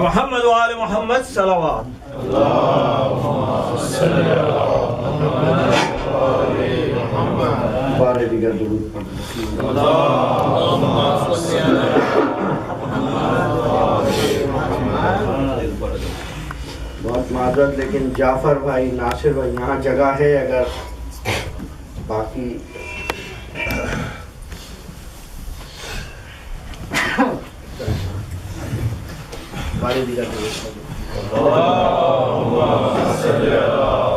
محمد وآل محمد صلوات اللهم صل علی محمد بارے دیگر درود پڑھیں. اللهم صل علی بہت معذرت، لیکن جعفر بھائی، ناصر بھائی، یہاں جگہ ہے اگر باقی بارے دیگر درود پڑھیں. اللهم صل علی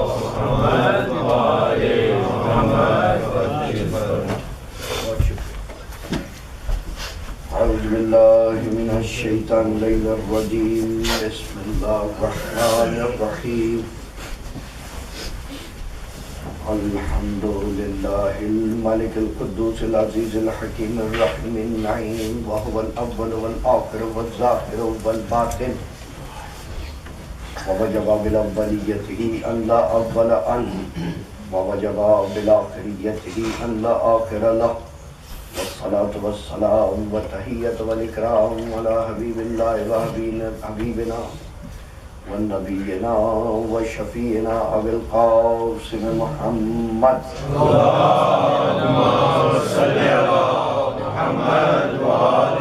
محمد وآل محمد. اعوذ باللہ من الشیطان الرجیم. بسم اللہ الرحمن الرحیم. الحمد للہ الملک القدوس العزیز الحکیم الرحیم النعیم. وهو الاول والآخر والظاہر والباطن. ووجب بالاولیتہ ان لا اول عنہ، ووجب بالآخریتہ ان لا آخر لہ. والصلاة والسلام والتحیۃ والاکرام علی حبیب اللہ وحبیبنا ونبینا وشفیعنا ابی القاسم محمد. اللهم صل علی محمد وآل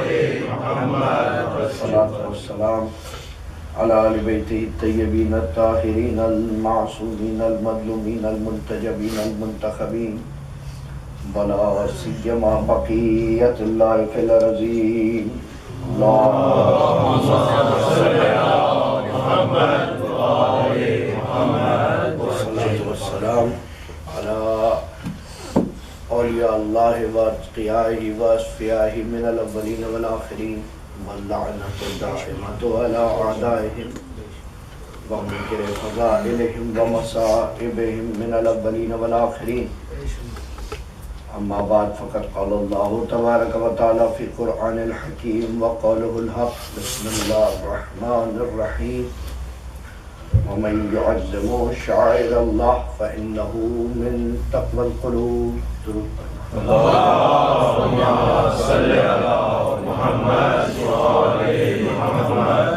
محمد. والصلاة والسلام علی آل بیتہ الطیبین الطاہرین المعصومین المظلومین المنتجبین المنتخبین، ولا سیما بقیت اللہ فی الارضین. اللهم صل علی محمد وآل محمد. والصلاة والسلام علی اولیاء اللہ واتقیائہ واصفیائہ من الاولین والآخرین، واللعنۃ الدائمۃ علی اعدائہم ومنکر فضائلہم ومصائبہم من الاولین والآخرین. اما بعد فقد قال اللہ تبارک و تعالی فی قرآن الحکیم وقولہ الحق. بسم اللہ الرحمن الرحیم. ومن يعظم شعائر اللہ فإنہ من تقوی القلوب. اللهم صل علی محمد وآل محمد.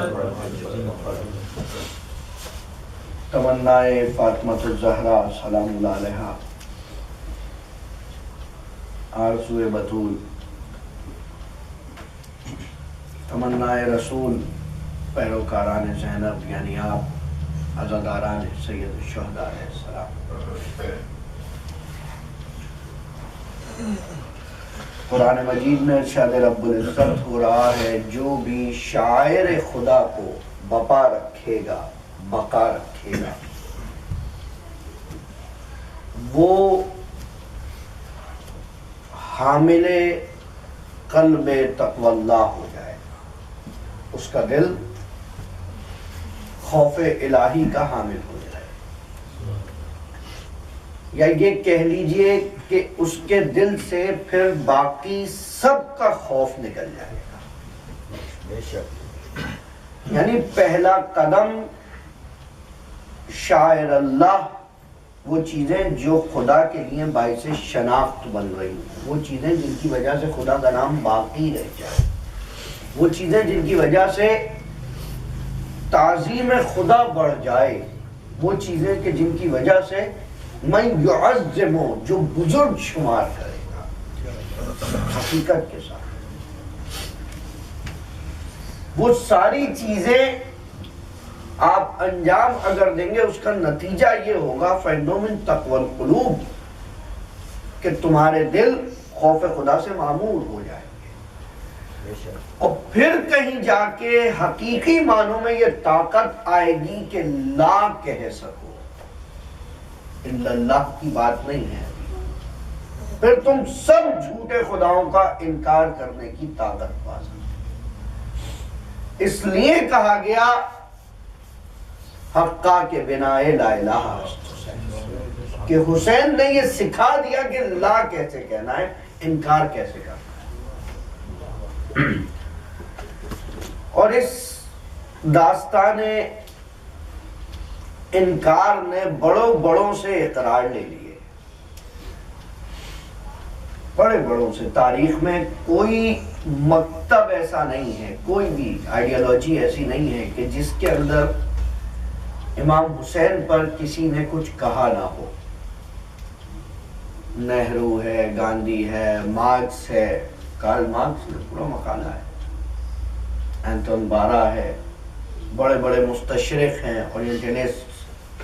تمنائے فاطمۃ الزہرا سلام اللہ علیہا، آرزوئے بطول، تمنائے رسول، پیروکاران زینب یعنی آپ، عزاداران سید الشہداء علیہ السلام. قرآن مجید میں ارشاد رب العزت ہو رہا ہے جو بھی شاعر خدا کو بپا رکھے گا، بقا رکھے گا، وہ حامل قلب تقوی اللہ ہو جائے گا. اس کا دل خوف الہی کا حامل ہو جائے گا، یا یہ کہہ لیجئے کہ اس کے دل سے پھر باقی سب کا خوف نکل جائے گا. یعنی پہلا قدم شاعر اللہ، وہ چیزیں جو خدا کے لیے باعث شناخت بن رہی ہیں، وہ چیزیں جن کی وجہ سے خدا کا نام باقی رہ جائے، وہ چیزیں جن کی وجہ سے تعظیم خدا بڑھ جائے، وہ چیزیں کہ جن کی وجہ سے من یعظم، جو بزرگ شمار کرے گا حقیقت کے ساتھ. وہ ساری چیزیں آپ انجام اگر دیں گے، اس کا نتیجہ یہ ہوگا فَإِنَّهُ مِن تَقْوَى الْقُلُوبِ، کہ تمہارے دل خوف خدا سے معمور ہو جائیں گے، اور پھر کہیں جا کے حقیقی معنوں میں یہ طاقت آئے گی کہ لا کہہ سکو. الا اللہ کی بات نہیں ہے، پھر تم سب جھوٹے خداؤں کا انکار کرنے کی طاقت پا سکتے. اس لیے کہا گیا حقا کے بنا لا الہ کہ حسین نے یہ سکھا دیا کہ لا کیسے کہنا ہے، انکار کیسے کرنا ہے. اور اس داستان انکار نے بڑوں سے اقرار لے لیے، بڑے بڑوں سے تاریخ میں کوئی مکتب ایسا نہیں ہے، کوئی بھی آئیڈیالوجی ایسی نہیں ہے کہ جس کے اندر امام حسین پر کسی نے کچھ کہا نہ ہو۔ نہرو ہے، گاندھی ہے، مارکس ہے، کارل مارکس نے پورا مقالہ ہے، اینٹون بارا ہے، بڑے بڑے مستشرق ہیں، اورینٹلسٹ،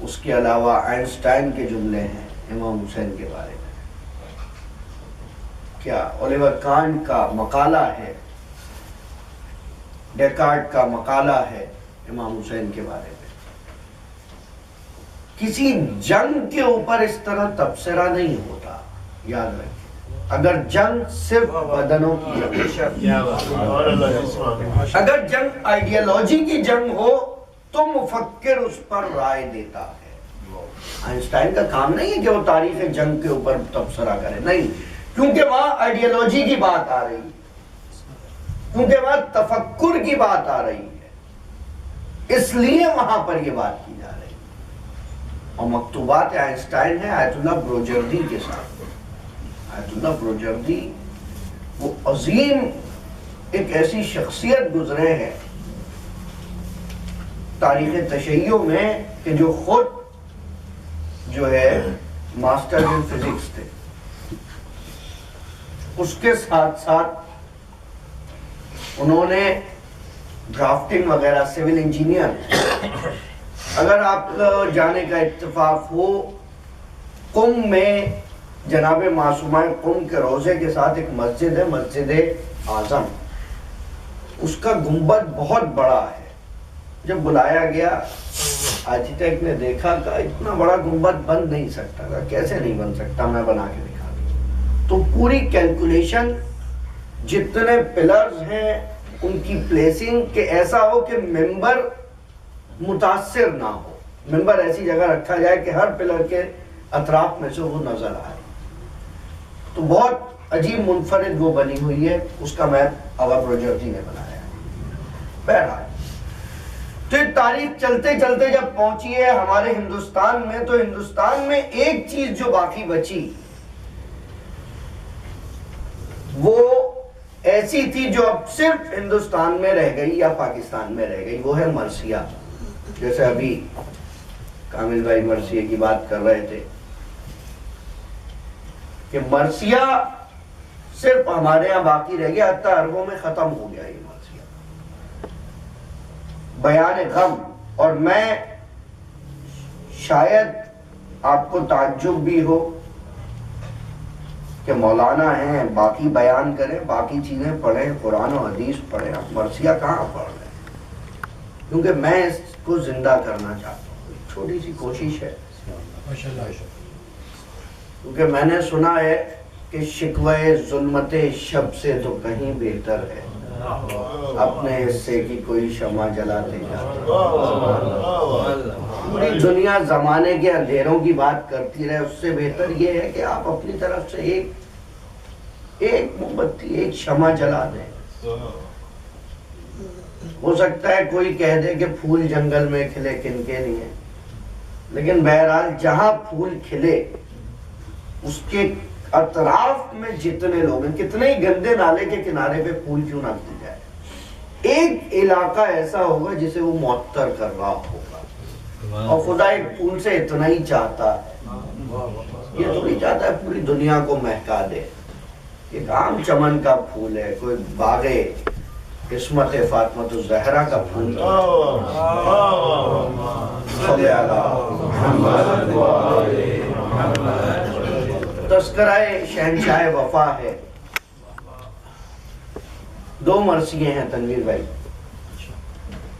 اس کے علاوہ آئنسٹائن کے جملے ہیں امام حسین کے بارے میں، کیا اولیور کانٹ کا مقالہ ہے، ڈیکارٹ کا مقالہ ہے امام حسین کے بارے میں۔ کسی جنگ کے اوپر اس طرح تبصرہ نہیں ہوتا، یاد رکھیں۔ اگر جنگ صرف بدنوں کی اگر جنگ آئیڈیالوجی کی جنگ ہو تو مفکر اس پر رائے دیتا ہے۔ آئنسٹائن کا کام نہیں ہے کہ وہ تاریخ جنگ کے اوپر تبصرہ کرے، نہیں، کیونکہ وہاں آئیڈیالوجی کی بات آ رہی ہے، کیونکہ وہاں تفکر کی بات آ رہی ہے، اس لیے وہاں پر یہ بات کی جا رہی ہے۔ اور مکتوبات آئنسٹائن ہے آیت اللہ بروجردی کے ساتھ۔ آیت اللہ بروجردی وہ عظیم ایک ایسی شخصیت گزرے ہیں تاریخ تشیع میں کہ جو خود جو ہے ماسٹر ان فزکس تھے، اس کے ساتھ ساتھ انہوں نے ڈرافٹنگ وغیرہ، سول انجینئر۔ اگر آپ جانے کا اتفاق ہو، قم میں جناب معصومہ قم کے روضے کے ساتھ ایک مسجد ہے، مسجد اعظم، اس کا گنبد بہت بڑا ہے۔ جب بلایا گیا آرکیٹیکٹ نے دیکھا کہ اتنا بڑا گنبد بن نہیں سکتا، کیسے نہیں بن سکتا، میں بنا کے دکھا دوں۔ تو پوری کیلکولیشن، جتنے پلرز ہیں ان کی پلیسنگ، کہ ایسا ہو کہ ممبر متاثر نہ ہو، ممبر ایسی جگہ رکھا جائے کہ ہر پلر کے اطراف میں سے وہ نظر آئے۔ تو بہت عجیب منفرد وہ بنی ہوئی ہے، اس کا میپ آوا بروجردی نے بنایا ہے۔ بہرحال تو تاریخ چلتے چلتے جب پہنچی ہے ہمارے ہندوستان میں، تو ہندوستان میں ایک چیز جو باقی بچی وہ ایسی تھی جو اب صرف ہندوستان میں رہ گئی یا پاکستان میں رہ گئی، وہ ہے مرثیہ۔ جیسے ابھی کامل بھائی مرثیے کی بات کر رہے تھے کہ مرثیہ صرف ہمارے یہاں باقی رہ گیا، حتیٰ عربوں میں ختم ہو گیا یہ مرثیہ، بیان غم۔ اور میں شاید آپ کو تعجب بھی ہو کہ مولانا ہیں، باقی بیان کریں، باقی چیزیں پڑھیں، قرآن و حدیث پڑھیں، آپ مرثیہ کہاں پڑھ رہے ہیں؟ کیونکہ میں اس کو زندہ کرنا چاہتا ہوں، ایک چھوٹی سی کوشش ہے، کیونکہ میں نے سنا ہے کہ شکوے ظلمت شب سے تو کہیں بہتر ہے اپنے حصے کی کوئی شمع جلاتے جاتے۔ پوری دنیا زمانے کے اندھیروں کی بات کرتی رہے، اس سے بہتر یہ ہے کہ آپ اپنی طرف سے ایک موم بتی، ایک شمع جلا دیں۔ ہو سکتا ہے کوئی کہہ دے کہ پھول جنگل میں کھلے کن کے نہیں ہیں، لیکن بہرحال جہاں پھول کھلے اس کے اطراف میں جتنے لوگ ہیں، کتنے ہی گندے نالے کے کنارے پہ پھول کیوں نہ کھل جائے، ایک علاقہ ایسا ہوگا جسے وہ معطر کر رہا ہوگا۔ اور خدا ایک پھول سے اتنا ہی چاہتا ہے، یہ تو نہیں چاہتا ہے پوری دنیا کو مہکا دے۔ ایک عام چمن کا پھول ہے، کوئی باغ قسمت فاطمۃ الزہرا کا پھول، تذکرہ شہنشاہ وفا ہے۔ دو مرثیے ہیں تنویر بھائی،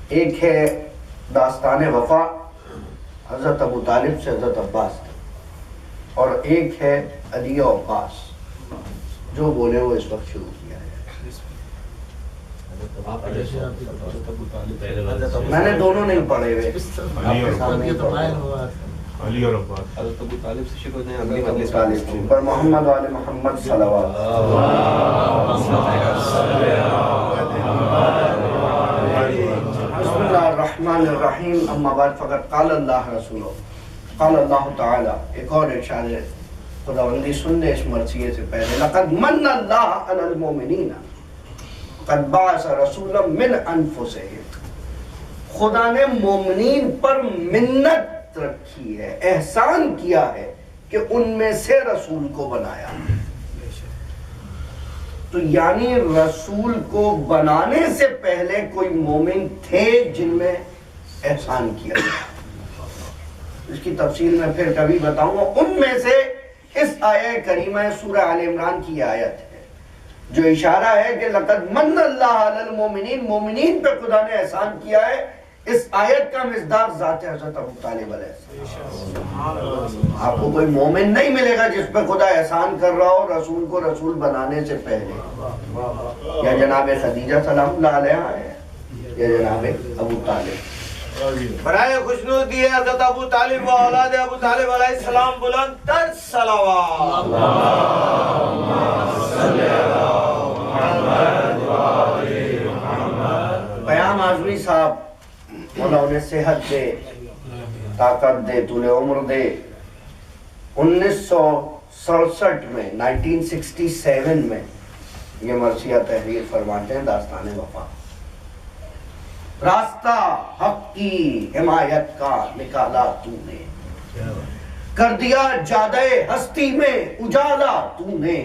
ایک ہے داستان وفا حضرت ابو طالب سے حضرت عباس، اور ایک ہے علی و عباس، جو بولے وہ اس وقت شروع کیا ہے۔ میں نے دونوں نہیں پڑھے ہوئے، علی اور عباس، حضرت ابو طالب سے شروع ہوتے ہیں، اگلی ابو مجلس طالب پر محمد وآل محمد صلوات۔ بسم اللہ الرحمن الرحیم، اما بعد فقط قال اللہ رسولہ، قال اللہ تعالی۔ ایک اور ارشاد ہے خداوندی سن لے اس مرثیے سے پہلے، لقد من اللہ علی المؤمنین قد بعث رسولا من انفسہم، خدا نے مومنین پر منت رکھی ہے، احسان کیا ہے کہ ان میں سے رسول کو بنایا۔ تو یعنی رسول کو بنانے سے پہلے کوئی مومن تھے جن میں احسان کیا گیا۔ اس کی تفصیل میں پھر کبھی بتاؤں گا۔ ان میں سے اس آیہ کریمہ سورہ آل عمران کی آیت ہے جو اشارہ ہے کہ لقد من اللہ علی المؤمنین، مومنین پہ خدا نے احسان کیا ہے۔ اس آیت کا مصداق ذات حضرت ابو طالب علیہ السلام۔ آپ کو کوئی مومن نہیں ملے گا جس پہ خدا احسان کر رہا ہو رسول کو رسول بنانے سے پہلے۔ یا جناب خدیجہ سلام اللہ علیہا ہے، یا جناب ابو طالب۔ برائے خوشنودی حضرت ابو طالب و اولاد ابو طالب علیہ السلام بلند تر صلوات۔ پیام اعظمی صاحب مولا انہیں صحت دے، طاقت دے، طول عمر دے۔ 1967 میں 1967 میں یہ مرثیہ تحریر فرماتے ہیں داستان وفا۔ راستہ حق کی حمایت کا نکالا تو نے، کر دیا جادہ ہستی میں اجالا تو نے،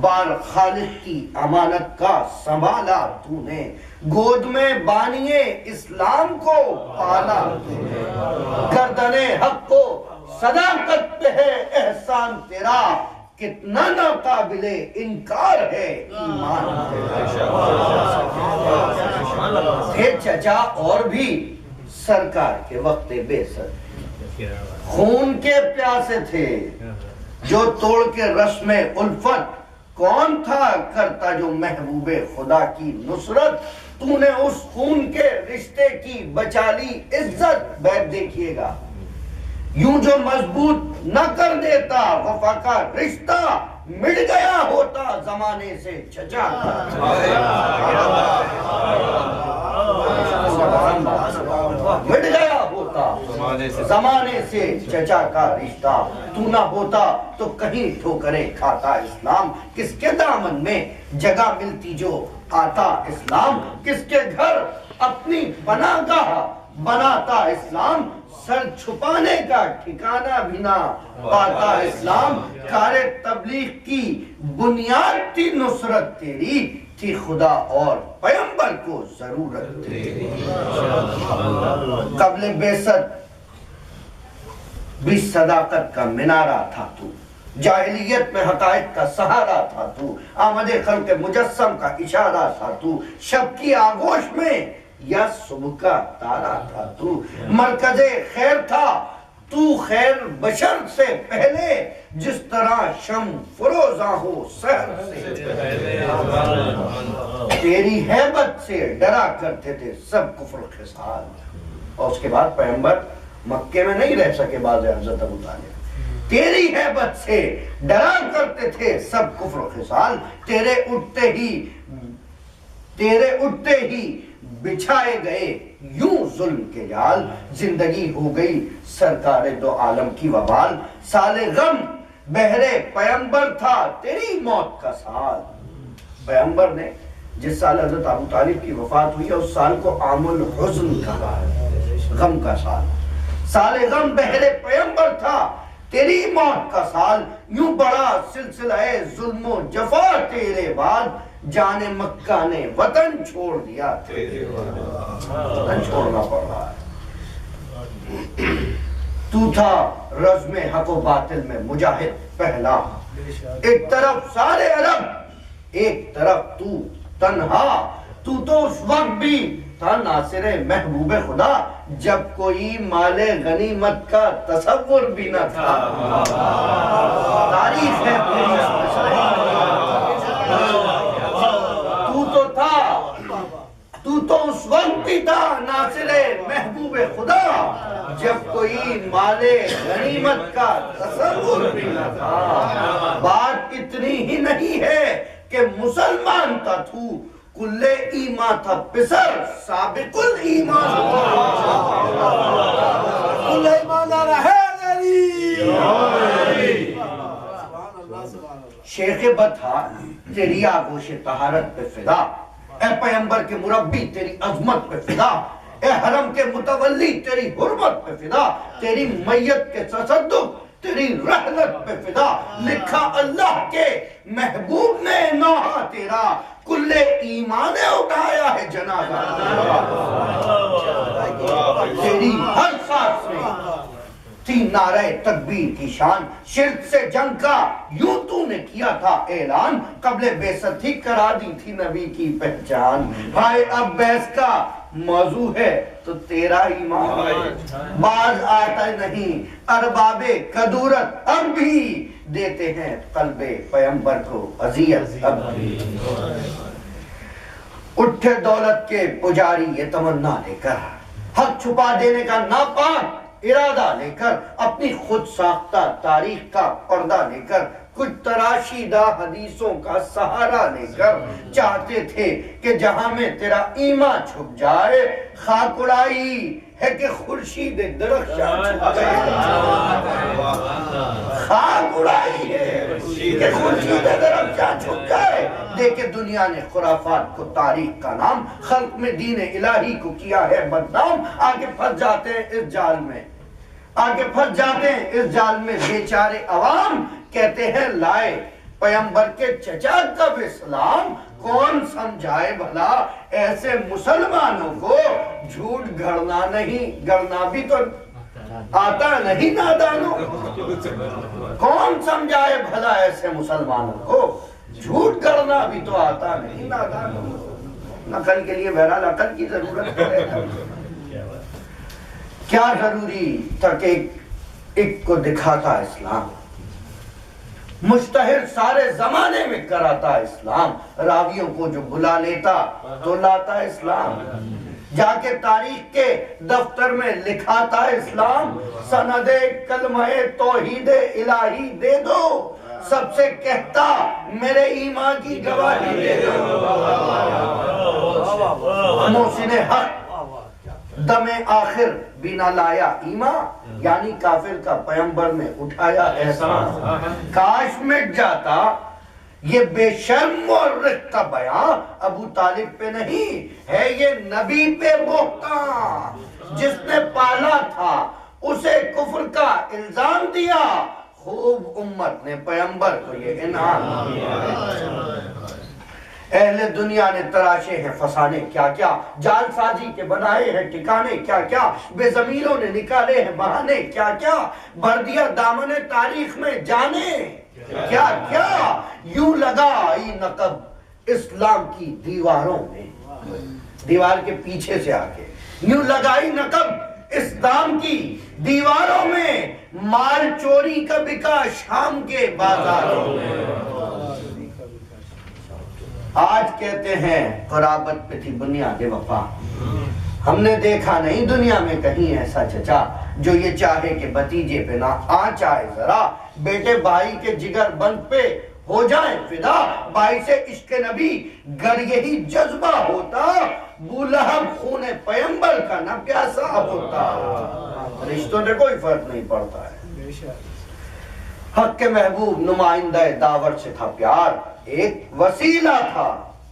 بار خالق کی امانت کا سنبھالا تو نے، گود میں بانیے اسلام کو پالا تو نے، گردن حق کو صداقت پہ ہے احسان تیرا، کتنا ناقابل انکار ہے ایمان تھے چچا اور بھی سرکار کے وقت بے ست، خون کے پیاسے تھے جو توڑ کے رسم الفت، کون تھا کرتا جو محبوب خدا کی نصرت، تو نے اس خون کے رشتے کی بچا لی عزت۔ بیت دیکھیے گا، یوں جو مضبوط نہ کر دیتا وفا کا رشتہ، مٹ گیا ہوتا زمانے سے چچا کا، مٹ گیا ہوتا زمانے سے چچا کا رشتہ، تو نہ ہوتا تو کہیں ٹھوکریں کھاتا اسلام، کس کے دامن میں جگہ ملتی جو آتا اسلام، کس کے گھر اپنی پناہ گاہ بناتا اسلام، سر چھپانے کا ٹھکانہ بھی نہ پاتا اسلام، کار تبلیغ کی بنیاد تھی نصرت تیری، تھی خدا اور پیغمبر کو ضرورت تیری، قبل بعثت بھی صداقت کا منارہ تھا تو، جاہلیت میں حقائق کا سہارا تھا تو، آمد خلق مجسم کا اشارہ تھا تو، شب کی آغوش میں یا صبح کا تارا تھا تو، مرکز خیر تھا تو خیر بشر سے پہلے، جس طرح شم فروزاں ہو سحر سے پہلے، تیری ہیبت سے ڈرا کرتے تھے سب کفر خصال۔ اور اس کے بعد پیغمبر مکے میں نہیں رہ سکے بعد حضرت ابو طالب، تیری ہیبت سے ڈرا کرتے تھے سب کفر خصال، تیرے اٹھتے ہی بچھائے گئے یوں ظلم کے جال، زندگی ہو گئی سرکار دو عالم کی وبال، سال غم بہرے پیغمبر تھا تیری موت کا سال۔ پیغمبر نے جس سال حضرت ابو طالب کی وفات ہوئی ہے اس سال کو عام الحزن کہا ہے، غم کا سال۔ سال غم بہرے پیغمبر تھا تیری موت کا سال، یوں بڑا سلسلہ ظلم و جفا تیرے بعد، جان مکہ نے وطن چھوڑ دیا، وطن چھوڑنا پڑ رہا ہے۔ تو تھا رزم حق و باطل میں مجاہد پہلا، ایک طرف سارے عرب ایک طرف تو تنہا، تو اس وقت بھی تھا ناصر محبوب خدا، جب کوئی مال غنیمت کا تصور بھی نہ تھا، تاریخ ہے تو تو اس وقت بھی تھا ناصر محبوب خدا، جب کوئی مال غنیمت کا تصور بھی نہ تھا۔ بات اتنی ہی نہیں ہے کہ مسلمان تھا تو، کل ایمان تھا پسر سابق الایمان، کل ایمان ہے شیخ بطحا تیری آغوش طہارت پہ فدا، اے پیمبر کے مربی تیری عظمت پہ فدا، اے حرم کے متولی تیری حرمت پہ فدا، تیری میت کے تصدق تیری رحلت پہ فدا، لکھا اللہ کے محبوب نے نوحہ تیرا، کل ایمان نے اٹھایا ہے جنازہ تیری ہر سانس میں تھی نعرہ تکبیر کی شان، شرک سے جنگ کا یوں تو نے کیا تھا اعلان، قبل بعثت ہی کرا دی تھی نبی کی پہچان، ہائے اب بیس کا موضوع ہے تو تیرا ایمان باز آتا نہیں، ارباب کدورت اب بھی دیتے ہیں قلب پیمبر کو اذیت اب بھی، اٹھے دولت کے پجاری یہ تمنا لے کر، حق چھپا دینے کا ناپاک ارادہ لے کر، اپنی خود ساختہ تاریخ کا پردہ لے کر، کچھ تراشیدہ حدیثوں کا سہارا لے کر، چاہتے تھے کہ جہاں میں تیرا ایمان چھپ جائے، خاک اڑائی ہے کہ خورشید درخشاں چھپ جائے، خاک اڑائی ہے کہ خورشید درخشاں چھپ جائے، دیکھے دنیا نے خرافات کو تاریخ کا نام، خلق میں دین الہی کو کیا ہے بدنام، آگے پھنس جاتے ہیں اس جال میں، آگے پھنس جاتے ہیں اس جال میں بیچارے عوام، کہتے ہیں لائے پیمبر کے چچا کب اسلام، کون سمجھائے بھلا ایسے مسلمانوں کو، جھوٹ گھڑنا نہیں، گھڑنا بھی تو آتا نہیں نادانوں، کون سمجھائے بھلا ایسے مسلمانوں کو، جھوٹ گھڑنا بھی تو آتا نہیں نادانوں، نقل کے لیے بہرحال عقل کی ضرورت ہے، کیا ضروری تھا کہ ایک کو دکھاتا اسلام، مشتہر سارے زمانے میں کراتا اسلام، راویوں کو جو بلا لیتا تو لاتا اسلام، جا کے تاریخ کے دفتر میں لکھاتا اسلام، سند کلمہ توحید الہی دے دو، سب سے کہتا میرے ایمان کی گواہی دے دو، محسن حق دم آخر بنا لایا ایمان، یعنی کافر کا پیمبر میں اٹھایا احسان، کاش مٹ جاتا یہ بے شرم مورخ کا بیان، ابو طالب پہ نہیں ہے یہ نبی پہ بہتان، جس نے پالا تھا اسے کفر کا الزام دیا، خوب امت نے پیمبر کو یہ انعام دیا، اہل دنیا نے تراشے ہیں فسانے کیا کیا، جال سازی کے بنائے ہیں ٹھکانے کیا کیا، بے ضمیروں نے نکالے ہیں بہانے کیا کیا، بھر دیا دامن تاریخ میں جانے کیا کیا، یوں لگائی نقب اسلام کی دیواروں میں، دیوار کے پیچھے سے آگے، یوں لگائی نقب اسلام کی دیواروں میں، مال چوری کا بکا شام کے بازاروں میں، آج کہتے ہیں قرابت پہ تھی بنیاد وفا، ہم نے دیکھا نہیں دنیا میں کہیں ایسا چچا جو یہ چاہے کہ بھتیجے پہ نہ آنچ آئے ذرا، بیٹے بھائی کے جگر بند پہ ہو جائیں فدا، بھائی سے عشق نبی گر یہی جذبہ ہوتا، بولہب خون پیمبر کا نہ پیاسا ہوتا، رشتوں نے کوئی فرق نہیں پڑتا ہے، حق کے محبوب نمائندہ داور سے تھا پیار، ایک وسیلہ تھا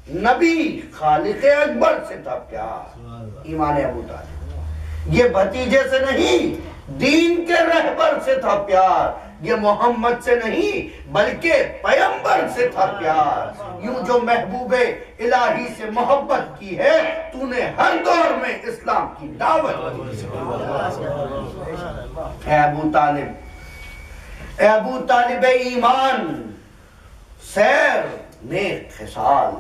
نبی خالق اکبر سے تھا پیار، ایمان ابو طالب، یہ بھتیجے سے نہیں دین کے رہبر سے تھا پیار، یہ محمد سے نہیں بلکہ پیمبر سے تھا پیار، یوں جو محبوب الہی سے محبت کی ہے تو نے ہر دور میں اسلام کی دعوت کی، اے ابو طالب، اے ابو طالب ایمان، سیر نیک خصال،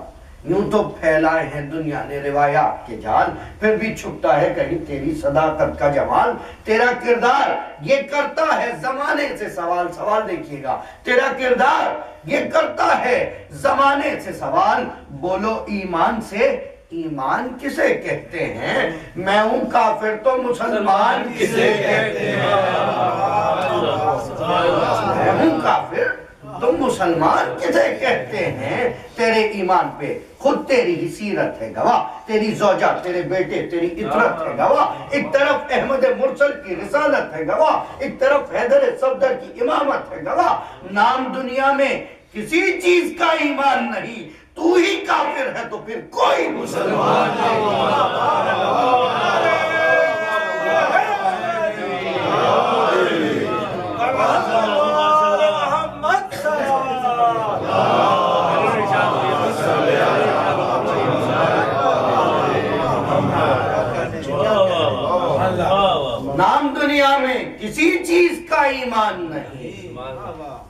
یوں تو پھیلائے ہیں دنیا نے روایات کے جال، پھر بھی چھپتا ہے کہیں تیری صداقت کا جمال، تیرا کردار یہ کرتا ہے زمانے سے سوال، سوال دیکھیے گا، تیرا کردار یہ کرتا ہے زمانے سے سوال، بولو ایمان سے ایمان کسے کہتے ہیں، میں ہوں کافر تو مسلمان کسے کہتے ہیں، میں ہوں کافر تم مسلمان کسے کہتے ہیں، تیرے ایمان پہ خود تیری ہی سیرت ہے گواہ، تیری زوجہ تیرے بیٹے تیری اطرت ہے گواہ، ایک طرف احمد مرسل کی رسالت ہے گواہ، ایک طرف حیدر صفدر کی امامت ہے گواہ، نام دنیا میں کسی چیز کا ایمان نہیں، تو ہی کافر ہے تو پھر کوئی مسلمان نام دنیا میں کسی چیز کا ایمان نہیں،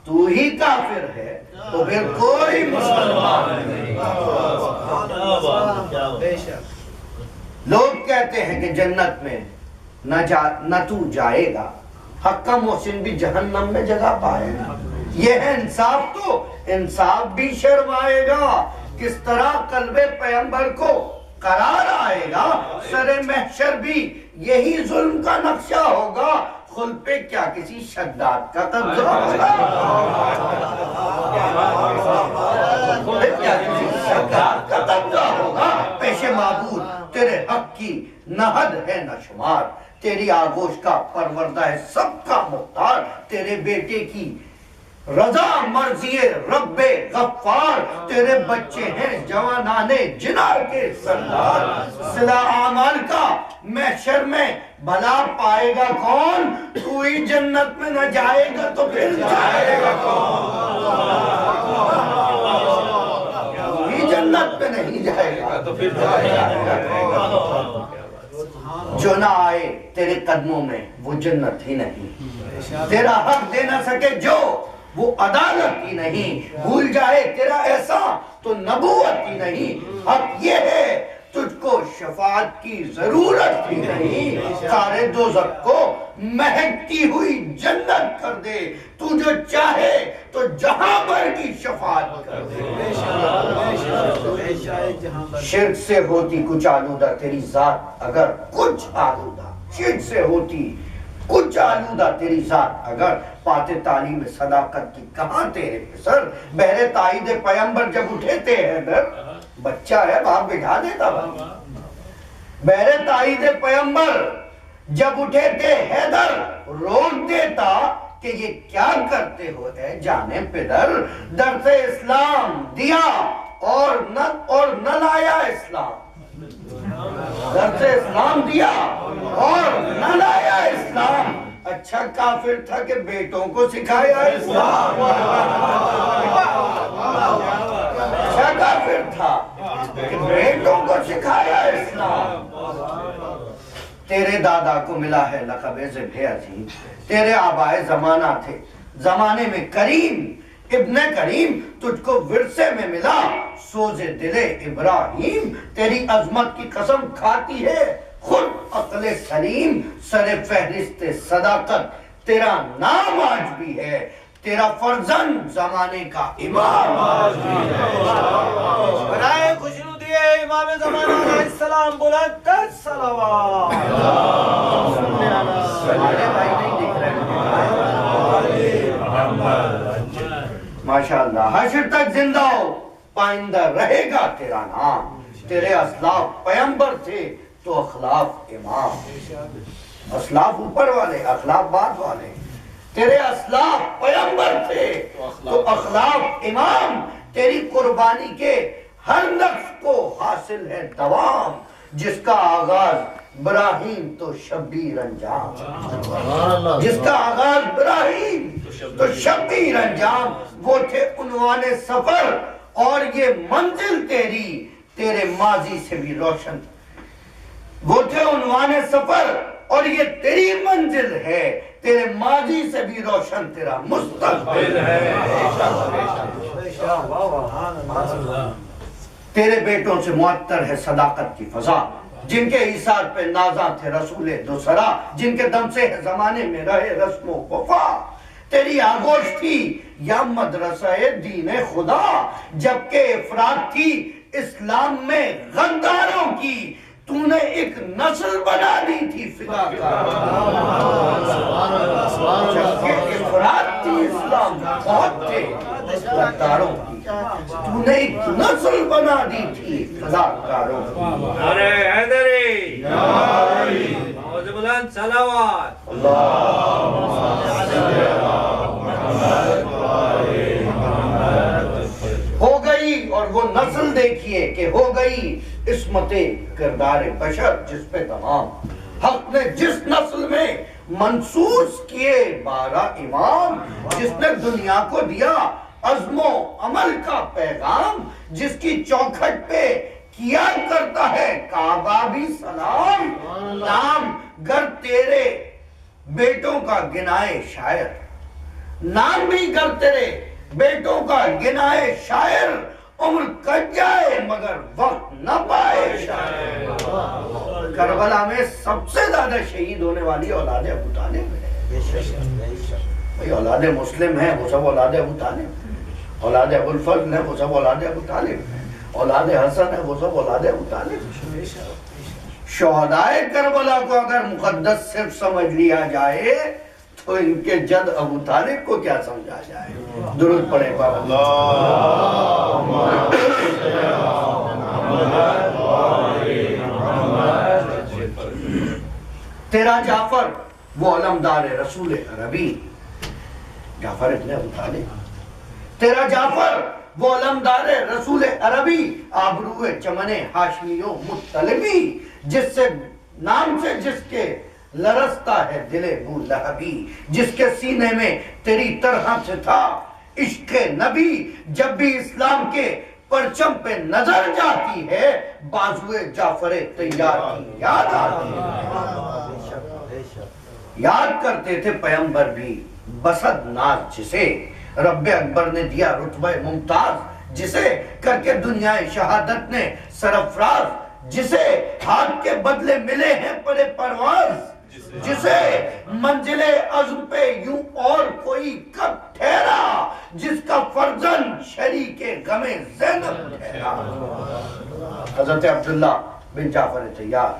تو ہی کافر ہے تو پھر کوئی مسلمان نہیں۔ لوگ کہتے ہیں کہ جنت میں نہ تو جائے گا، حقہ محسن بھی جہنم میں جگہ پائے گا۔ یہ ہے انصاف، تو انصاف بھی شرمائے گا۔ کس طرح قلب پیغمبر کو قرار آئے گا، سر محشر بھی یہی ظلم کا نقشہ ہوگا۔ خلد پہ کیا کسی شداد کا قبضہ ہوگا؟ خلد پہ کیا کسی شداد کا قبضہ ہوگا؟ پیش معبود تیرے حق کی نہ حد ہے نہ شمار، تیری آغوش کا پروردہ ہے سب کا مختار، تیرے بیٹے کی رضا مرضی رب غفار، تیرے بچے ہیں جوانان جنار کے سردار۔ صلح اعمال کا محشر میں بھلا پائے گا کون؟ تو ہی جنت میں نہ جائے گا تو پھر جائے گا کون؟ تو ہی جنت میں نہیں جائے گا تو پھر جائے گا کون؟ جو نہ آئے تیرے قدموں میں وہ جنت ہی نہیں، تیرا حق دے نہ سکے جو وہ عدالت ہی نہیں، بھول جائے تیرا احسان تو نبوت ہی نہیں۔ حق یہ ہے تجھ کو شفاعت کی ضرورت ہی نہیں، سارے دوزخ کو مہکتی ہوئی جنت کر دے، تو جو چاہے تو جہاں بھر کی شفاعت کر دے۔ شرک سے ہوتی کچھ آلودہ تیری ذات اگر کچھ آلودہ، شرک سے ہوتی کچھ آلودہ تیری ذات اگر، پاتے تعلیم صداقت کی کہاں تیرے پسر؟ بہر تائید پیغمبر جب اٹھے تھے حیدر، بچہ ہے باپ بٹھا دیتا بھائی، بہر تائید پیغمبر جب اٹھے تھے حیدر روک دیتا کہ یہ کیا کرتے ہو اے جانے پدر، درس اسلام دیا اور نہ لایا اسلام، درس اسلام دیا اور نہ لایا اسلام۔ اچھا کافر تھا کہ بیٹوں کو سکھایا اسلام، اچھا کافر تھا کہ بیٹوں کو سکھایا اسلام۔ تیرے دادا کو ملا ہے لقب ذبح عظیم، تیرے آبائے زمانہ تھے زمانے میں کریم، ابن کریم تجھ کو ورثے میں ملا سوز دل ابراہیم، تیری عظمت کی قسم کھاتی ہے خود عقل سلیم، سر فہرست صداقت تیرا نام آج بھی ہے، تیرا فرزند زمانے کا امام آج بھی ہے۔ برائے خوشنو دیے امام زمانہ علیہ السلام بلند تر صلوات۔ ہمارے بھائی نہیں دکھ رہے ماشاءاللہ، حشر تک زندہ ہو پائندہ رہے گا تیرا نام، تیرے اسلاف پیغمبر تھے تو اخلاف امام، اسلاف اوپر والے اخلاف بعد والے، تیرے اسلاف پیغمبر تھے تو اخلاف امام، تیری قربانی کے ہر نفس کو حاصل ہے دوام، جس کا آغاز ابراہیم تو شبیر انجام، جس کا آغاز ابراہیم تو شبیر انجام، وہ تھے عنوان سفر اور یہ منزل تیری تیرے ماضی سے بھی روشن، وہ تھے عنوان سفر اور یہ تیری منزل ہے، تیرے ماضی سے بھی روشن تیرا مستقبل ہے۔ تیرے بیٹوں سے معطر ہے صداقت کی فضا، جن کے ایثار پہ نازاں تھے رسول دوسرا، جن کے دم سے زمانے میں رہے رسم و وفا، تیری آغوش تھی یا مدرسہ دین خدا، جبکہ افراد تھی اسلام میں غداروں کی، تو نے ایک نسل بنا دی تھی فداکار، جبکہ افراد تھی اسلام بہت تھے غداروں کی، تو نے ایک نسل بنا دی تھی فداکاروں کی۔ نعرہ حیدری، موضوع بلند صلوات۔ اللہم صلی علی محمد و آل محمد۔ نسل دیکھیے کہ ہو گئی عصمت کردار بشر، جس پہ تمام حق نے جس نسل میں منصوص کیے 12 امام، جس نے دنیا کو دیا عزم و عمل کا پیغام، جس کی چوکھٹ پہ کیا کرتا ہے کعبہ بھی سلام، نام گر تیرے بیٹوں کا گنائے شاعر، نام بھی گر تیرے بیٹوں کا گنائے شاعر، عمر کٹ جائے مگر وقت نہ پائے شاعر۔ کربلا میں سب سے زیادہ شہید ہونے والی اولاد ابو طالب ہے، بھئی اولاد مسلم ہے وہ سب اولاد ابو طالب، اولاد ابو الفضل ہے وہ سب اولاد ابو طالب، اولاد حسن ہے وہ سب اولاد ابو طالب۔ شہدائے کربلا کو اگر مقدس صرف سمجھ لیا جائے تو ان کے جد ابو طالب کو کیا سمجھا جائے؟ درود پڑھیں پابند تیرا جعفر وہ علمدار رسول عربی، جعفر ابن ابو طالب، تیرا جعفر وہ علمدار رسول عربی، آبرو چمن ہاشمی و مطلبی، جس سے نام سے جس کے لرزتا ہے دل ابو لہبی، جس کے سینے میں تیری طرح سے تھا عشق نبی، جب بھی اسلام کے پرچم پہ نظر جاتی ہے بازوئے جعفر طیار کی یاد آتی ہے۔ یاد کرتے تھے پیغمبر بھی بسد ناز، جسے رب اکبر نے دیا رتبہ ممتاز، جسے کر کے دنیا شہادت نے سرفراز، جسے ہاتھ کے بدلے ملے ہیں پرے پرواز، جسے منزل عزم پہ یوں اور کوئی کب ٹھہرا، جس کا فرزند شریک غم زینب ٹھہرا۔ حضرت عبداللہ بن جعفر طیار،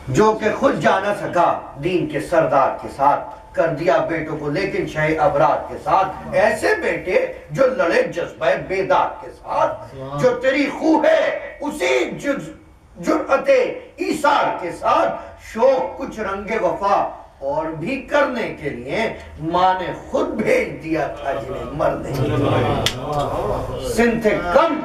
جو کہ خود جانا سکا دین کے سردار کے ساتھ، کر دیا بیٹوں کو لیکن شہ ابرار کے ساتھ، ایسے بیٹے جو لڑے جذبہ بیدار کے ساتھ، جو تیری خو ہے اسی جرأت ایثار کے ساتھ، شوق کچھ رنگ وفا اور بھی کرنے کے لیے ماں نے خود بھیج دیا تھا جنہیں مرنے کے لیے۔ سن تھے کم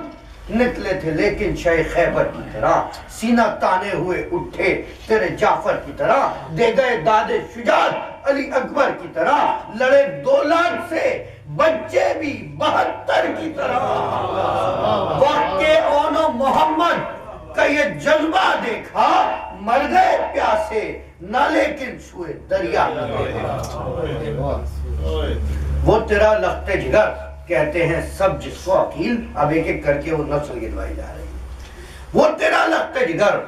نکلے تھے لیکن شہ خیبر کی طرح، سینہ تانے ہوئے اٹھے تیرے جعفر کی طرح، دے گئے داد شجاعت علی اکبر کی طرح، لڑے 2 لاکھ سے بچے بھی 72 کی طرح۔ وقت کے اون و محمد کا یہ جذبہ دیکھا، مر گئے پیاسے نہ لیکن سوئے دریا نہ دیکھا۔ وہ تیرا لخت جگر کہتے ہیں سب جس کو عقیل، اب ایک ایک کر کے وہ نسل گنوائی جا رہی ہے۔ وہ تیرا لخت جگر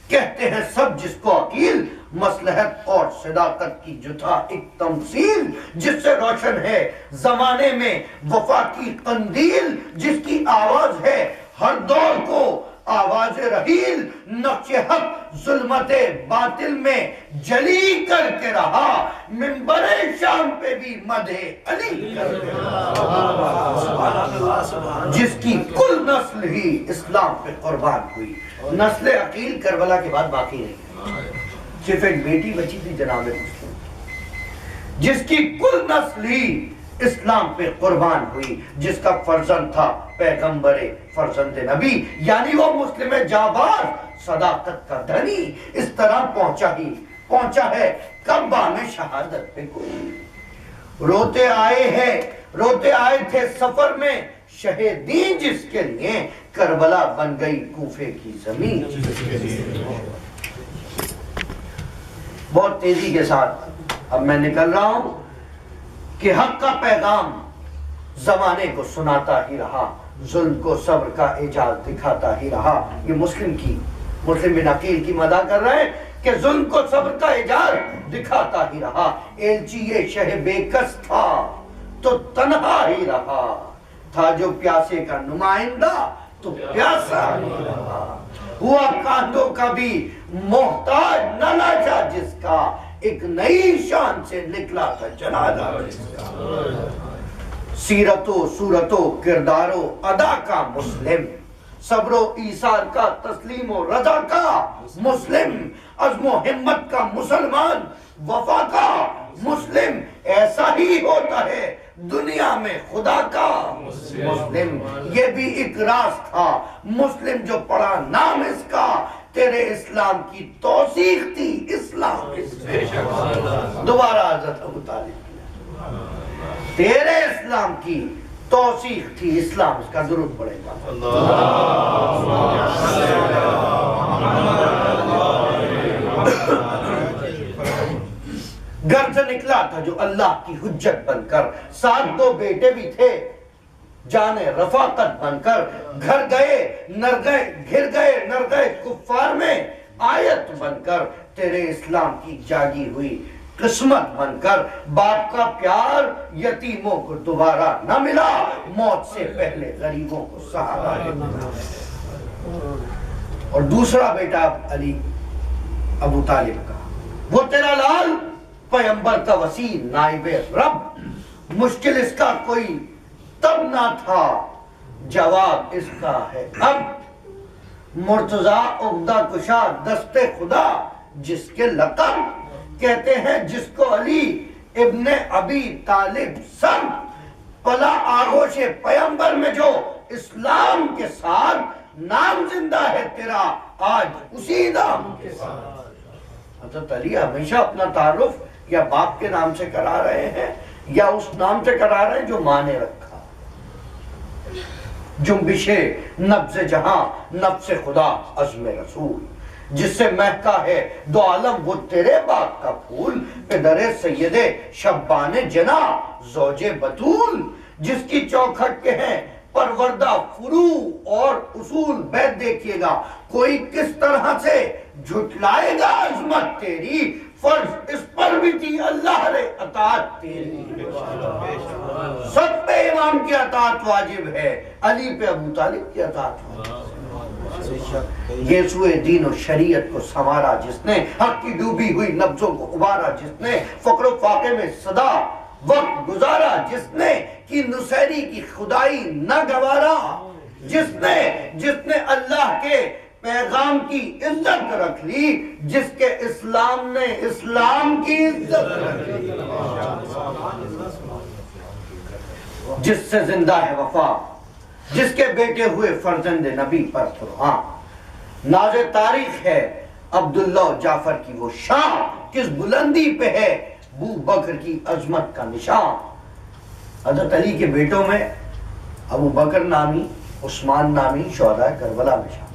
کہتے ہیں سب جس کو عقیل، مصلحت اور صداقت کی جو تھا ایک تمثیل، جس سے روشن ہے زمانے میں وفا کی قندیل، جس کی آواز ہے ہر دور کو آواز رحیل، نقش حق ظلمت باطل میں جلی کر کے رہا، منبر شام پہ بھی مدح علی کر کے رہا، جس کی کل نسل ہی اسلام پہ قربان ہوئی۔ نسل عقیل کربلا کے بعد باقی نہیں، صرف ایک بیٹی بچی تھی جناب مسلم، جس کی کل نسل ہی اسلام پہ قربان ہوئی، جس کا فرزند تھا پیغمبر فرزند نبی، یعنی وہ مسلم جابار، صداقت کا دھنی، اس طرح پہنچا ہے کعبہ میں شہادت پہ کوئی۔ روتے آئے تھے سفر میں شہیدین، جس کے لیے کربلا بن گئی کوفے کی زمین۔ بہت تیزی کے ساتھ اب میں نکل رہا ہوں کہ حق کا پیغام زمانے کو سناتا ہی رہا، ظلم کو صبر کا اعجاز دکھاتا ہی رہا۔ یہ مسلم بن عقیل کی مدح کر رہے ہیں کہ ظلم کو صبر کا اعجاز دکھاتا ہی رہا، ایلچی یہ شہ بے کس تھا تو تنہا ہی رہا، تھا جو پیاسے کا نمائندہ تو پیاسا ہی رہا، ہوا کاندھوں کا بھی محتاج نہ لاجا جس کا، ایک نئی شان سے نکلا تھا جنازہ جس کا۔ سیرت و صورت و کردار و ادا کا مسلم، صبر و ایثار کا تسلیم و رضا کا مسلم، عزم و ہمت کا مسلمان، وفا کا مسلم، ایسا ہی ہوتا ہے دنیا میں خدا کا مسلم، یہ بھی ایک راز تھا۔ مسلم جو پڑھا نام اس کا، تیرے اسلام کی توثیق تھی اسلام اس میں۔ دوبارہ حضرت ابو طالب کیا، تیرے اسلام کی توثیق تھی اسلام اس کا۔ درود پڑھے گا۔ گھر سے نکلا تھا جو اللہ کی حجت بن کر، ساتھ دو بیٹے بھی تھے جانے رفاقت بن کر، گھر گئے نر گئے، گھر گئے نر گئے کفار میں آیت بن کر، تیرے اسلام کی جاگی ہوئی قسمت بن کر، باپ کا پیار یتیموں کو دوبارہ نہ ملا، موت سے پہلے غریبوں کو سہارا ملا۔ اور دوسرا بیٹا علی ابو طالب کا، وہ تیرا لال پیغمبر کا وسیع نائب رب، مشکل اس کا کوئی تب نہ تھا، جواب اس کا ہے اب، مرتضیٰ عقدہ کشا دست خدا، جس کے لقب کہتے ہیں جس کو علی ابن ابی طالب سر، پلا آغوش پیغمبر میں جو اسلام کے ساتھ نام زندہ ہے تیرا آج اسی نام کے ساتھ۔ حضرت علی ہمیشہ اپنا تعارف یا باپ کے نام سے کرا رہے ہیں یا اس نام سے کرا رہے ہیں جو ماں نے رکھا۔ جنبش نبض جہاں نفس خدا عزم رسول، جس سے مہکا ہے دو عالم وہ تیرے باغ کا پھول، پدر سید شبان جنا زوج بطول، جس کی چوکھٹ کے ہیں پروردہ فروع اور اصول۔ بیت دیکھیے گا، کوئی کس طرح سے جھٹلائے گا عظمت تیری، فرض اس پر بھی تھی اللہ نے اطاعت تیری، سب پہ امام کی اطاعت واجب ہے، علی پہ ابو طالب کی اطاعت واجب۔ یسوع دین و شریعت کو سنوارا جس نے، حق کی ڈوبی ہوئی نبضوں کو ابارا جس نے، فقر و فاقے میں صدا وقت گزارا جس نے، کی نصیری کی خدائی نہ گوارا جس نے اللہ کے پیغام کی عزت رکھ لی، جس کے اسلام نے اسلام کی عزت رکھ لی، جس سے زندہ ہے وفا، جس کے بیٹے ہوئے فرزند نبی پر فرحان، ناز تاریخ ہے عبداللہ و جعفر کی وہ شان، کس بلندی پہ ہے ابو بکر کی عظمت کا نشان۔ حضرت علی کے بیٹوں میں ابو بکر نامی، عثمان نامی شہداء کربلا میں شامل۔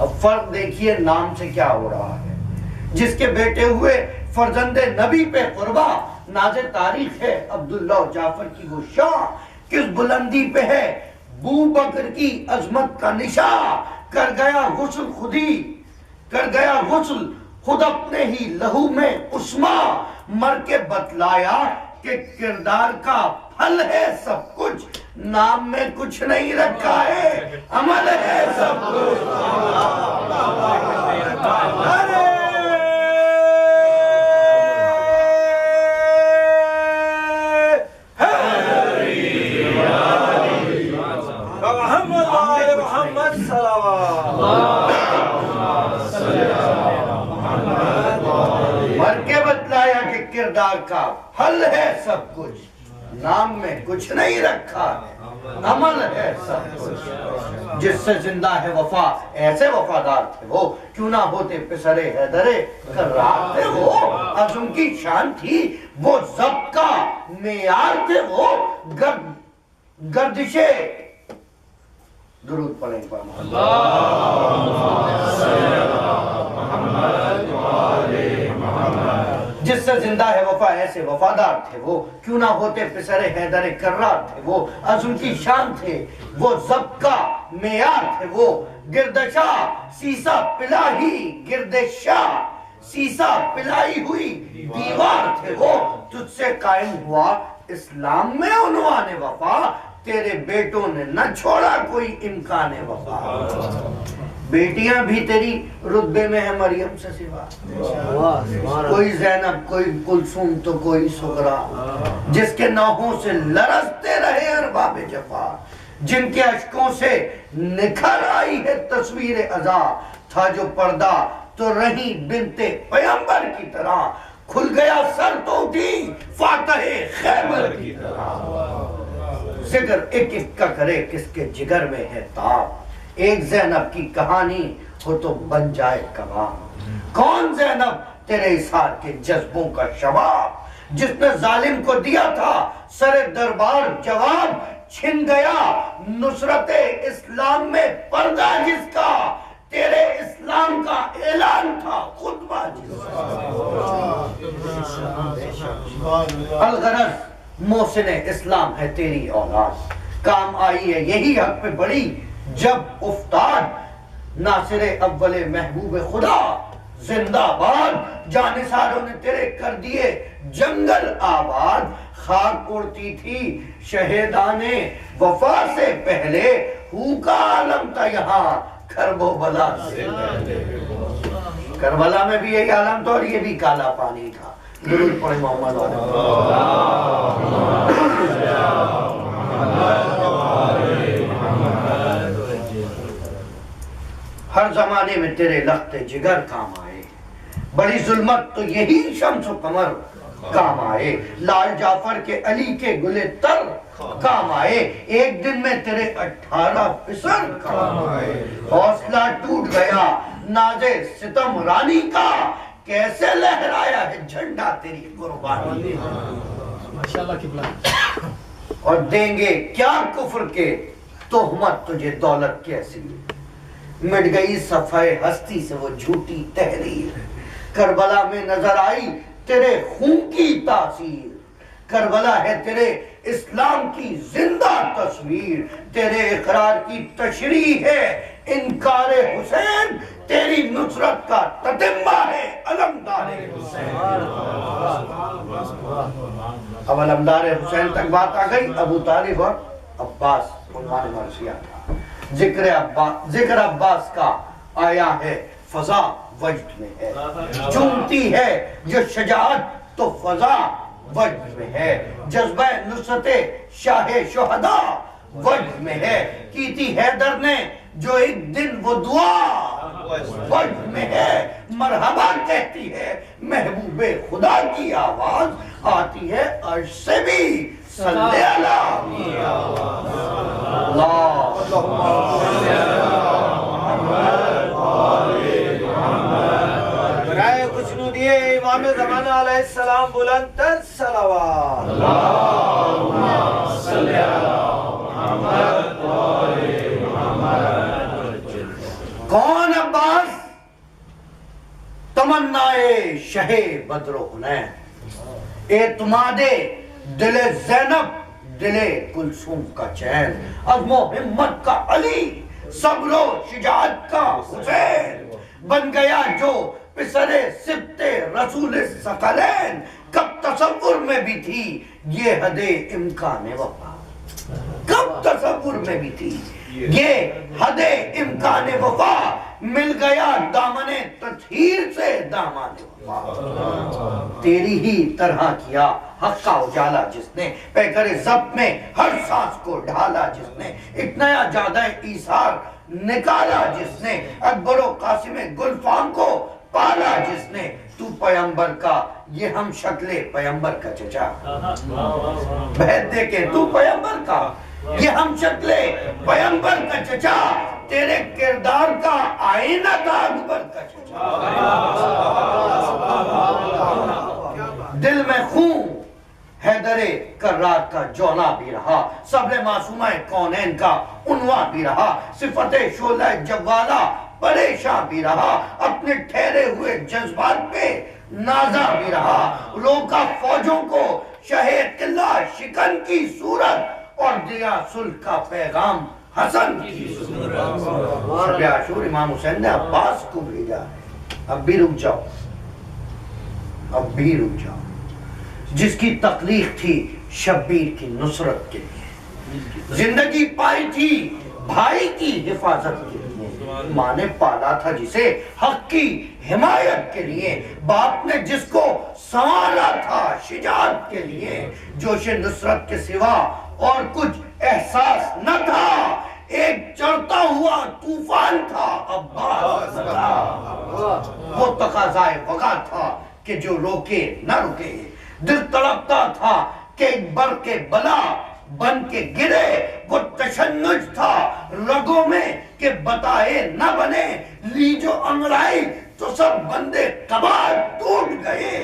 اب فرق دیکھیے نام سے کیا ہو رہا ہے، جس کے بیٹے ہوئے فرزند نبی پہ قربا، ناز تاریخ ہے عبداللہ و جعفر کی وہ شان، کس بلندی پہ ہے ابو بکر کی عظمت کا نشان، کر گیا غسل خودی، کر گیا غسل خود اپنے ہی لہو میں عثمان، مر کے بتلایا کہ کردار کا پھل ہے سب کچھ، نام میں کچھ نہیں رکھا ہے، عمل ہے سب کچھ۔ محمد صلوات مر کے بتلایا کہ کردار کا پھل ہے سب کچھ، نام میں کچھ نہیں رکھا ہے، عمل ہے سب کچھ، جس سے زندہ ہے وفا، ایسے وفادار تھے وہ، کیوں نہ ہوتے پسر حیدر کرار تھے وہ، عزم کی شان تھی وہ، ضبط کا معیار تھے وہ، گردشے درود پڑھیں پر جس سے زندہ ہے وفا، ایسے وفادار تھے وہ، کیوں نہ ہوتے پسر حیدر کرار تھے وہ، عزم کی شان تھے وہ، ضبط کا معیار تھے وہ، گردشا سیسا پلاہی گردشا سیسا پلائی ہوئی دیوار تھے وہ، تجھ سے قائم ہوا اسلام میں عنوان وفا، تیرے بیٹوں نے نہ چھوڑا کوئی امکان وفا، بیٹیاں بھی تیری رتبے میں ہے مریم سے سوا، کوئی زینب کوئی کلثوم تو کوئی سغرا، جس کے نوحوں سے لرزتے رہے ارباب جفا، جن کے اشکوں سے نکھر آئی ہے تصویر عزا، تھا جو پردہ تو رہی بنت پیغمبر کی طرح، کھل گیا سر تو اٹھی فاتح خیبر کی طرح۔ ذکر ایک ایک کا کرے کس کے جگر میں ہے تاب، ایک زینب کی کہانی ہو تو بن جائے کباب، کون زینب تیرے اثار کے جذبوں کا شباب، جس نے ظالم کو دیا تھا سر دربار جواب، چھن گیا نصرت اسلام میں پردہ جس کا، تیرے اسلام کا اعلان تھا خطبہ جس کا۔ الغرض محسن اسلام ہے تیری اولاد، کام آئی ہے یہی حق پہ بڑی جب افتاد، ناصر اول محبوب خدا زندہ باد، جانثاروں نے تیرے کر دیے جنگل آباد، خاک اڑتی تھی شہیدان وفا سے پہلے، ہو کا عالم تھا یہاں کرب و بلا سے پہلے، کربلا میں بھی یہی عالم تھا اور یہ بھی کالا پانی تھا۔ درود پڑھیں محمد والے ہر زمانے میں تیرے لخت جگر کام آئے، بڑی ظلمت تو یہی شمس و قمر کام آئے، لال جعفر کے علی کے گلے تر کام آئے، ایک دن میں تیرے 18 پسر کام آئے، حوصلہ ٹوٹ گیا ناز ستم رانی کا، کیسے لہرایا ہے جھنڈا تیری قربانی، اور دیں گے کیا کفر کے تہمت تجھے دولت کیسی، مٹ گئی صفحہ ہستی سے وہ جھوٹی تحریر، کربلا میں نظر آئی تیرے خون کی تاثیر، کربلا ہے تیرے اسلام کی زندہ تصویر، تیرے اقرار کی تشریح ہے انکار حسین، تیری نصرت کا تتمہ ہے علمدار حسین۔ اب علمدار حسین تک بات آ گئی، ابو طالب اور عباس عنوان مرثیہ تھا، ذکر عباس کا آیا ہے فضا وجد میں ہے، چومتی ہے جو شجاعت تو فضا وجد میں ہے، جذبہ نصرت شاہ شہداء وجد میں ہے، کی تھی حیدر نے جو ایک دن وہ دعا وجد میں ہے، مرحبا کہتی ہے محبوب خدا کی آواز، آتی ہے عرش سے بھی صلی اللہ برائے کچھ نو دیے امام زمانہ علیہ السلام بلند تر صلوات، اللہم صلی علی محمد کون عباس تمنائے شہ بدر و حنین، اعتماد دل زینب دل کلثوم کا چین، عزم و ہمت کا علی صبر و شجاعت کا حسین، بن گیا جو پسر سبت رسول ثقلین، کب تصور میں بھی تھی یہ حد امکان وفا، کب تصور میں بھی تھی یہ حد امکان وفا، مل گیا دامن تطہیر سے دامان وفا، تیری ہی طرح کیا حق کا اجالا جس نے، پیکر ضبط میں ہر سانس کو ڈھالا جس نے، ایک نیا جادہ ایثار نکالا جس نے، اکبر و قاسم گلفام کو پالا جس نے، تو پیمبر کا یہ ہم شکل پیمبر کا چچا، بہت دے کے تو پیمبر کا یہ ہم شکل پیمبر کا چچا، تیرے کردار کا آئینہ تھا اکبر کا چچا، دل میں خون حیدر کرار کا جولا بھی رہا، صبر معصومہ کونین کا عنوان بھی رہا، صفت شعلہ جوالا پریشان بھی رہا، اپنے ٹھہرے ہوئے جذبات پہ نازا بھی رہا، روکا فوجوں کو شہ قلعہ شکن کی صورت، اور دیا صلح کا پیغام حسن کی صورت، شب عاشور امام حسین نے عباس کو بھیجا ہے، اب بھی رک جاؤ، اب بھی رک جاؤ، جس کی تخلیق تھی شبیر کی نصرت کے لیے، زندگی پائی تھی بھائی کی حفاظت کے لیے، ماں نے پالا تھا جسے حق کی حمایت کے لیے، باپ نے جس کو سنوارا تھا شجاعت کے لیے، جوش نصرت کے سوا اور کچھ احساس نہ تھا، ایک چڑھتا ہوا طوفان تھا عباس کا، وہ تقاضائے وقع تھا کہ جو روکے نہ رکے، دل تڑپتا تھا کہ ایک برق بلا بن کے گرے، وہ تشنج تھا رگوں میں کہ بتائے نہ بنے، لی جو انگڑائی تو سب بندے کباڑ ٹوٹ گئے۔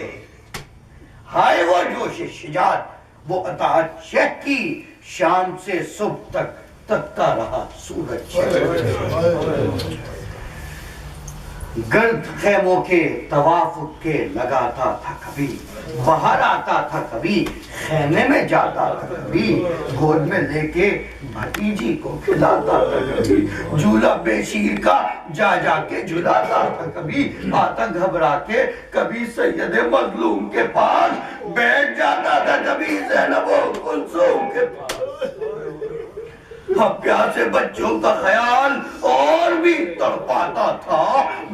ہائے وہ جوش شجاعت، وہ اطاعت شیخ کی، شام سے صبح تک تکتا رہا سورج۔ گرد خیموں کے طواف اٹھ کے لگاتا تھا کبھی، باہر آتا تھا کبھی، خیمے میں جاتا تھا کبھی، گود میں لے کے بھتیجی کو کھلاتا تھا کبھی، جھولا بے شیر کا جا جا کے جھلاتا تھا کبھی، آتا گھبرا کے کبھی سید مظلوم کے پاس بیٹھ جاتا تھا کبھی زینب و کلثوم کے پاس۔ اب پیاسے بچوں کا خیال اور بھی تڑپاتا تھا،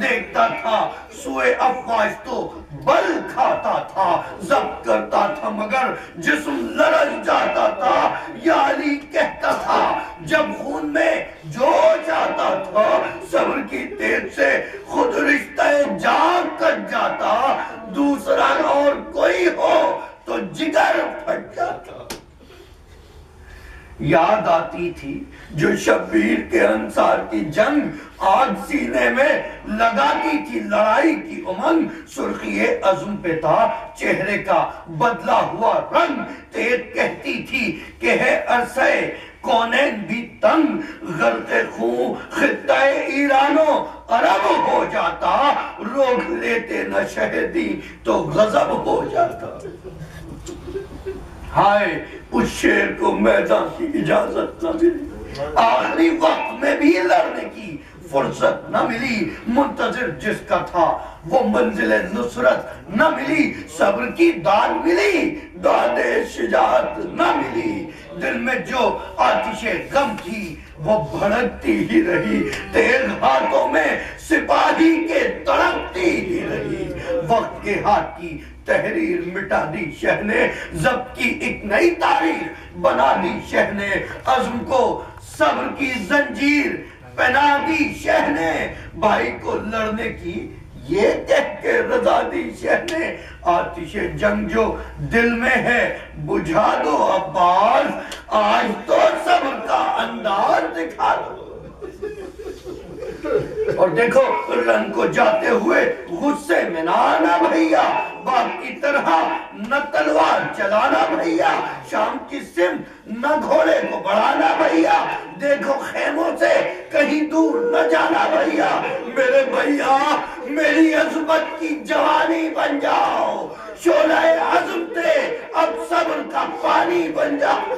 دیکھتا تھا سوئے افواج تو بل کھاتا تھا، ضبط کرتا تھا مگر جسم لرز جاتا تھا، یا علی کہتا تھا جب خون میں جوش آتا تھا، صبر کی تیز سے خود رشتہ جان کٹ جاتا، دوسرا اور کوئی ہو تو جگر پھٹ جاتا۔ یاد آتی تھی جو شبیر کے انصار کی جنگ، آگ سینے میں لگاتی تھی لڑائی کی امنگ، سرخی عزم پہ تھا چہرے کا بدلا ہوا رنگ، تیز کہتی تھی کہ ہے عرصہ کونین بھی تنگ، غرق خون خطہ ایران و عرب ہو جاتا، روک لیتے نہ شہدی تو غضب ہو جاتا۔ ہائے اس شیر کو میدان کی اجازت نہ ملی، آخری وقت میں بھی لڑنے کی فرصت نہ ملی، منتظر جس کا تھا وہ منزل نصرت نہ ملی، صبر کی داد ملی، داد شجاعت نہ ملی، دل میں جو آتش غم تھی وہ بھڑکتی ہی رہی، تیز ہاتھوں میں سپاہی کے تڑپتی ہی رہی، وقت کے ہاتھ کی تحریر مٹا دی شہ نے، ضبط کی ایک نئی تاریخ بنا دی شہ نے، عزم کو صبر کی زنجیر پہنا دی شہ نے، بھائی کو لڑنے کی یہ کہہ کے رضا دی شہ نے، آتش جنگ جو دل میں ہے بجھا دو عباس، آج تو صبر کا انداز دکھا دو۔ اور دیکھو رن کو جاتے ہوئے غصے میں نہ آنا بھیا، باپ کی طرح نہ تلوار چلانا بھیا، شام کی سمت نہ گھوڑے کو بڑھانا بھیا، دیکھو خیموں سے کہیں دور نہ جانا بھیا، میرے بھیا میری عظمت کی جوانی بن جاؤ، شعلہ عزم تھے اب صبر کا پانی بن جاؤ۔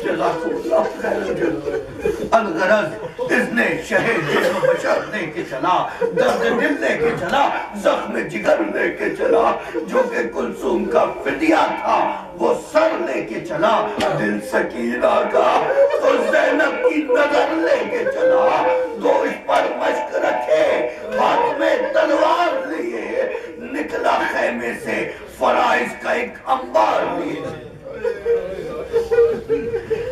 جزاکم اللہ خیر۔ الغرض اس نے شہ جسم بشر لے کے چلا، درد دل لے کے چلا، زخم جگر لے کے چلا، جو کہ کلثوم کا فدیہ تھا وہ سر لے کے چلا، دل سکینہ کا تو زینب کی نظر لے کے چلا، دوش پر مشک رکھے ہاتھ میں تلوار لیے، نکلا خیمے سے فرائض کا ایک انبار لیے،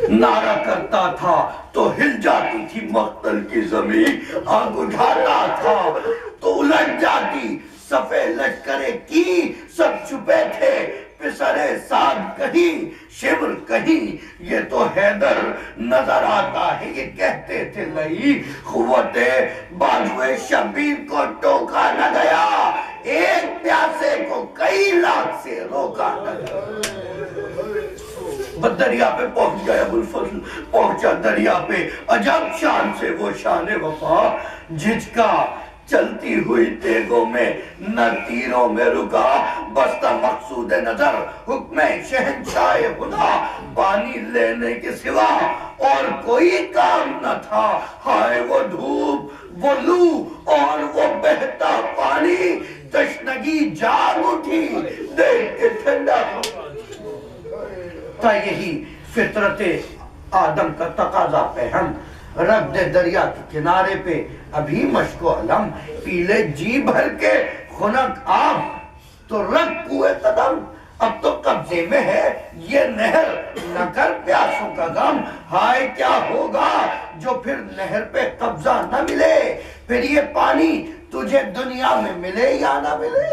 نعرہ کرتا تھا تو ہل جاتی تھی مقتل کی زمین، آگ اٹھاتا تھا تو الٹ جاتی صفے لشکرے کی، سب چھپے تھے پسرے ساد کہیں شمر کہیں، یہ تو حیدر نظر آتا ہے یہ کہتے تھے لئی، قوت بازوئے شبیر کو ٹوکا نہ گیا، ایک پیاسے کو کئی لاکھ سے روکا نہ گیا۔ دریا پہ پہنچ گیا ابوالفضل، پہنچا دریا پہ، عجب شان سے وہ شان وفا، جھجکا چلتی ہوئی تیغوں میں نہ تیروں میں رکا، بستہ مقصود نظر حکم شہنشاہ خدا، پانی لینے کے سوا اور کوئی کام نہ تھا، ہائے وہ دھوپ وہ لو اور وہ بہتا پانی، تشنگی جاگ اٹھی دیکھ کے ٹھنڈا تھا، یہی فطرت آدم کا تقاضا پہم، رکھ دے دریا کے کنارے پہ ابھی مشک و علم، پیلے جی بھر کے خنک آب تو رکھ کوئے قدم، اب تو قبضے میں ہے یہ نہر، نہ کر پیاسوں کا غم، ہائے کیا ہوگا جو پھر نہر پہ قبضہ نہ ملے، پھر یہ پانی تجھے دنیا میں ملے یا نہ ملے۔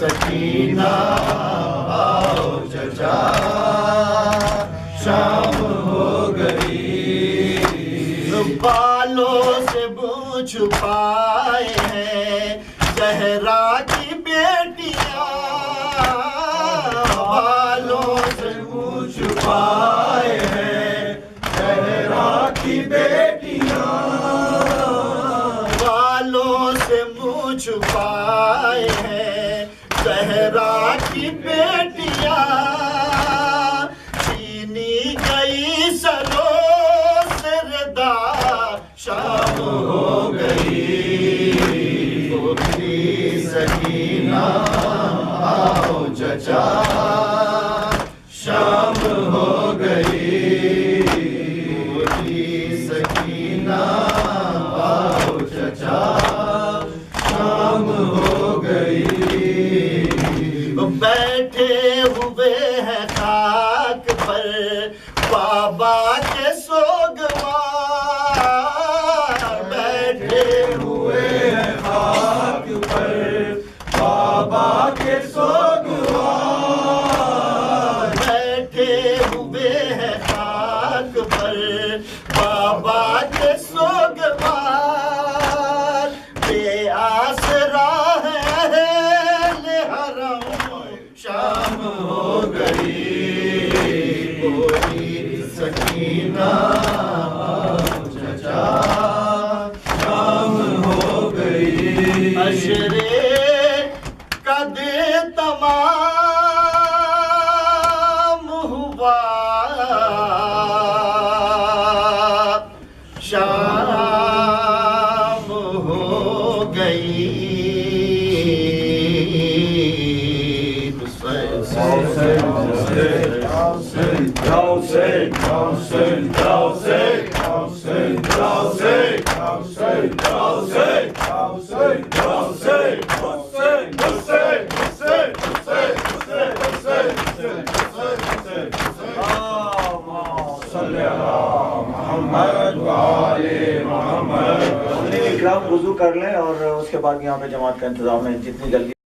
سکینہ آؤ چچا شام ہو گئی بالوں سے منہ چھپائے ہیں زہرا کی بیٹیاں بالوں سے منہ چھپائے ہیں زہرا کی بیٹیاں بالوں سے منہ چھپائے ہیں زہرا کی بیٹیاں چھینی گئی سرو سے ردا شام ہو گئی اٹھی سکینہ آؤ چچا شام ہو گئی اٹھی سکینہ آؤ چچا شام ہو گئی بیٹھے ہوئے ہیں خاک پر بابا کے سوگوار بیٹھے ہوئے ہیں خاک پر بابا کے سوگوار بیٹھے ہوئے ہیں خاک پر بابا کے سوگوار بے آسرا ہے اہل حرم شام ہو گئی کوئی سکینہ چچا شام ہو گئی عشرے قد تمام ہوا شام ہو گئی اکرام وضو کر لیں اور اس کے بعد یہاں پہ جماعت کا انتظام ہے جتنی جلدی